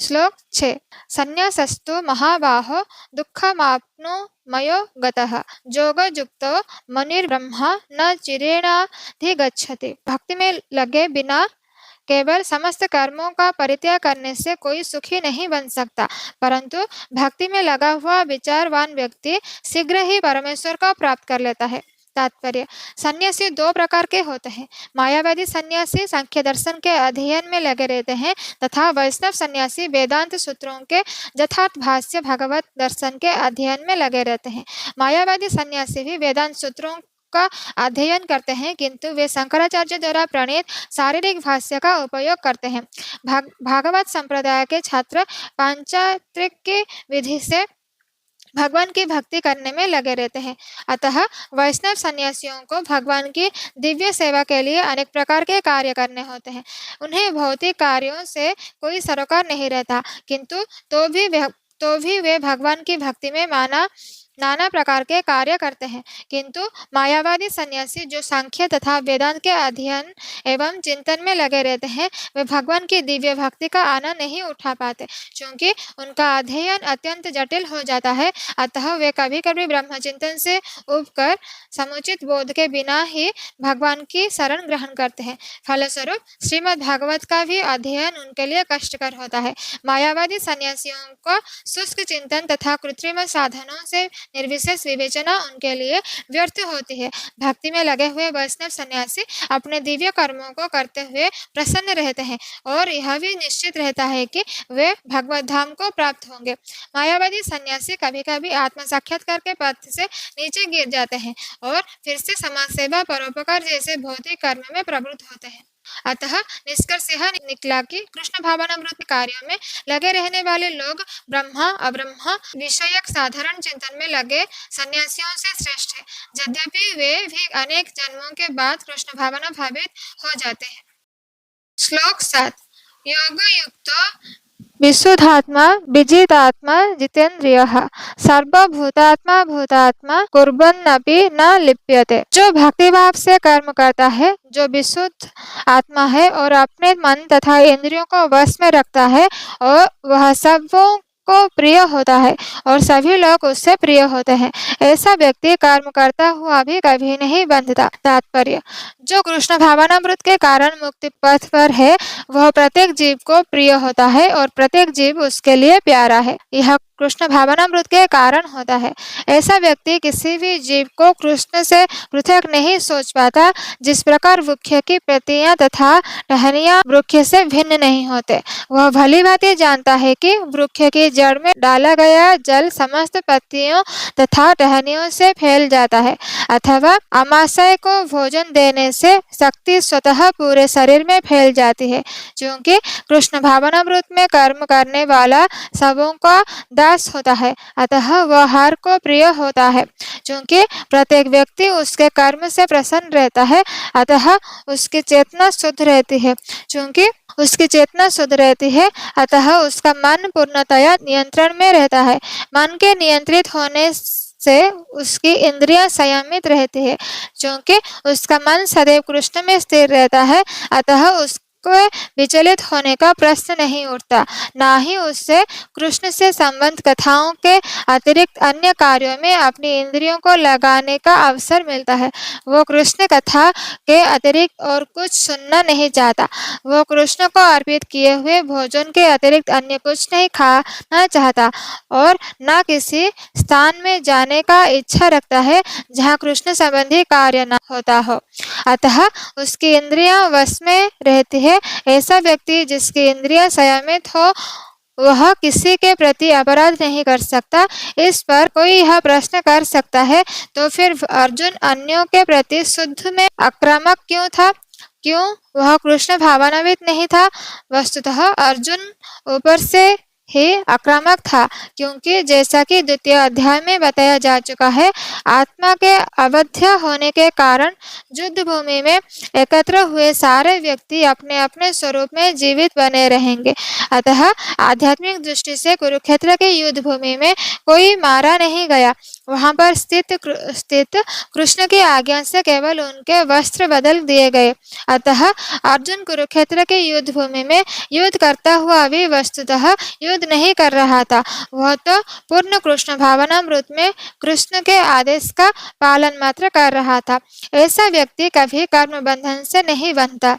श्लोक 6। संन्यासस्तु महाबाहो दुःखमाप्नुमयो गतः योगयुक्तो मुनिर्ब्रह्मा न चिरेणाधिगच्छति। भक्ति में लगे बिना केवल समस्त कर्मों का परित्याग करने से कोई सुखी नहीं बन सकता, परंतु भक्ति में लगा हुआ विचारवान व्यक्ति शीघ्र ही परमेश्वर को प्राप्त कर लेता है। तात्पर्य: सन्यासी दो प्रकार के होते हैं। मायावादी सन्यासी सांख्य दर्शन के अध्ययन में लगे रहते हैं तथा वैष्णव सन्यासी वेदांत सूत्रों के यथार्थ भाष्य भगवत दर्शन के अध्ययन में लगे रहते हैं। मायावादी सन्यासी भी वेदांत सूत्रों का अध्ययन करते हैं, किंतु वे शंकराचार्य द्वारा प्रणीत शारीरिक भाष्य का उपयोग करते हैं। भागवत संप्रदाय के छात्र पांचात्रिक की विधि से भगवान की भक्ति करने में लगे रहते हैं। अतः वैष्णव सन्यासियों को भगवान की दिव्य सेवा के लिए अनेक प्रकार के कार्य करने होते हैं। उन्हें भौतिक कार्यों से कोई सरोकार नहीं रहता, किंतु तो भी वे भगवान की भक्ति में नाना प्रकार के कार्य करते हैं। किंतु मायावादी सन्यासी जो सांख्य तथा वेदांत के अध्ययन एवं चिंतन में लगे रहते हैं, वे भगवान की दिव्य भक्ति का आनंद नहीं उठा पाते, क्योंकि उनका अध्ययन अत्यंत जटिल हो जाता है। अतः वे कभी कभी ब्रह्मचिंतन से उबकर समुचित बोध के बिना ही भगवान की शरण ग्रहण करते हैं। फलस्वरूप श्रीमद् भागवत का भी अध्ययन उनके लिए कष्टकर होता है। मायावादी सन्यासियों को शुष्क चिंतन तथा कृत्रिम साधनों से निर्विशेष विवेचना उनके लिए व्यर्थ होती है। भक्ति में लगे हुए वैष्णव सन्यासी अपने दिव्य कर्मों को करते हुए प्रसन्न रहते हैं और यह भी निश्चित रहता है कि वे भगवत धाम को प्राप्त होंगे। मायावादी सन्यासी कभी कभी आत्म साक्षात्कार के पथ से नीचे गिर जाते हैं और फिर से समाज सेवा, परोपकार जैसे भौतिक कर्म में प्रवृत्त होते हैं। अतः निष्कर्ष यह निकला कि कृष्ण भावनामृत कार्यों में लगे रहने वाले लोग ब्रह्मा अब्रह्मा विषयक साधारण चिंतन में लगे सन्यासियों से श्रेष्ठ है, यद्यपि वे भी अनेक जन्मों के बाद कृष्ण भावना भावित हो जाते हैं। श्लोक 7। योगयुक्तो विशुद्धात्मा विजितात्मा जितेन्द्रियः सर्वभूतात्मा भूतात्मा कुर्वन्नपि न लिप्यते। जो भक्तिभाव से कर्म करता है, जो विशुद्ध आत्मा है और अपने मन तथा इंद्रियों को वश में रखता है, और वह सबों को प्रिय होता है और सभी लोग उससे प्रिय होते हैं, ऐसा व्यक्ति कर्म करता हुआ भी कभी नहीं बंधता। तात्पर्य: जो कृष्ण भावनामृत के कारण मुक्ति पथ पर है, वह प्रत्येक जीव को प्रिय होता है और प्रत्येक जीव उसके लिए प्यारा है। यह कृष्ण भावनामृत के कारण होता है। ऐसा व्यक्ति किसी भी जीव को कृष्ण से पृथक नहीं सोच पाता। जिस प्रकार वृक्ष की पत्तियां तथा टहनियां वृक्ष से भिन्न नहीं होते, वह भली भांति जानता है कि वृक्ष की जड़ में डाला गया जल समस्त पत्तियों तथा टहनियों से फैल जाता है, अथवा अमाशय को भोजन देने से शक्ति स्वतः पूरे शरीर में फैल जाती है। क्योंकि कृष्ण भावनामृत में कर्म करने वाला सबों का दास होता है, अतः वह हर को प्रिय होता है। क्योंकि प्रत्येक व्यक्ति उसके कर्म से प्रसन्न रहता है, अतः उसकी चेतना शुद्ध रहती है। क्योंकि उसकी चेतना शुद्ध रहती है, अतः उसका मन पूर्णतया नियंत्रण में रहता है। मन के नियंत्रित होने से उसकी इंद्रियां संयमित रहती है। क्योंकि उसका मन सदैव कृष्ण में स्थिर रहता है, अतः उसको विचलित होने का प्रश्न नहीं उठता, ना ही उससे कृष्ण से संबंध कथाओं के अतिरिक्त अन्य कार्यों में अपनी इंद्रियों को लगाने का अवसर मिलता है। वो कृष्ण कथा के अतिरिक्त और कुछ सुनना नहीं चाहता। वो कृष्ण को अर्पित किए हुए भोजन के अतिरिक्त अन्य कुछ नहीं खाना चाहता और न किसी स्थान में जाने का इच्छा रखता है जहाँ कृष्ण संबंधी कार्य न होता हो। अतः उसकी इंद्रियां वश में रहती है। ऐसा व्यक्ति जिसकी इंद्रियां संयमित हो, वह किसी के प्रति अपराध नहीं कर सकता। इस पर कोई यह प्रश्न कर सकता है, तो फिर अर्जुन अन्यों के प्रति शुद्ध में आक्रामक क्यों था? क्यों वह कृष्ण भावनावित नहीं था? वस्तुतः अर्जुन ऊपर से ही आक्रामक था, क्योंकि जैसा कि द्वितीय अध्याय में बताया जा चुका है, आत्मा के अवध्य होने के कारण युद्ध भूमि में एकत्र हुए सारे व्यक्ति अपने अपने स्वरूप में जीवित बने रहेंगे। अतः आध्यात्मिक दृष्टि से कुरुक्षेत्र के युद्ध भूमि में कोई मारा नहीं गया, वहां पर स्थित कृष्ण की आज्ञा से केवल उनके वस्त्र बदल दिए गए। अतः अर्जुन कुरुक्षेत्र के युद्ध भूमि में युद्ध करता हुआ भी वस्तुतः युद्ध नहीं कर रहा था। वह तो पूर्ण कृष्ण भावनामृत में कृष्ण के आदेश का पालन मात्र कर रहा था। ऐसा व्यक्ति कभी कर्म बंधन से नहीं बनता।